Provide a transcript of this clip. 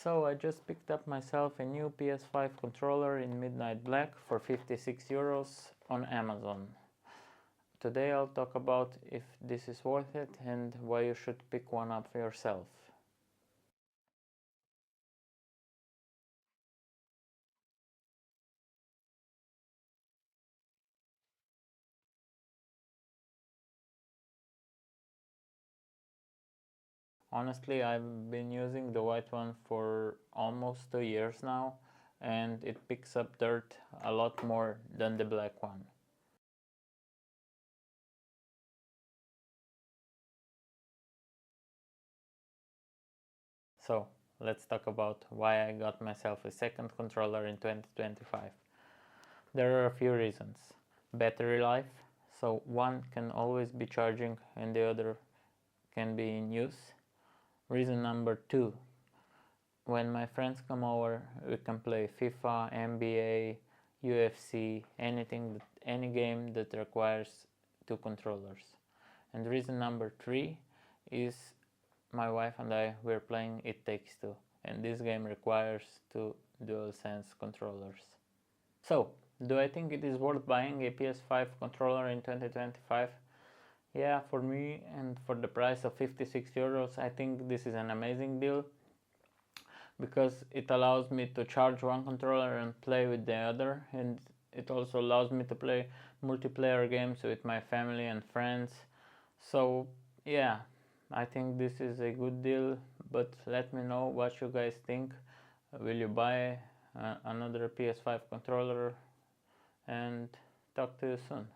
So I just picked up myself a new PS5 controller in midnight black for 56 euros on Amazon. Today I'll talk about if this is worth it and why you should pick one up for yourself. Honestly, I've been using the white one for almost 2 years now, and it picks up dirt a lot more than the black one. So, let's talk about why I got myself a second controller in 2025. There are a few reasons. Battery life, so one can always be charging and the other can be in use. Reason number 2, when my friends come over, we can play FIFA, NBA, UFC, any game that requires 2 controllers. And reason number 3 is my wife and I were playing It Takes Two, and this game requires 2 DualSense controllers. So, do I think it is worth buying a PS5 controller in 2025? Yeah, for me and for the price of 56 euros, I think this is an amazing deal because it allows me to charge one controller and play with the other, and it also allows me to play multiplayer games with my family and friends. So yeah, I think this is a good deal, but let me know what you guys think. Will you buy another PS5 controller? And talk to you soon.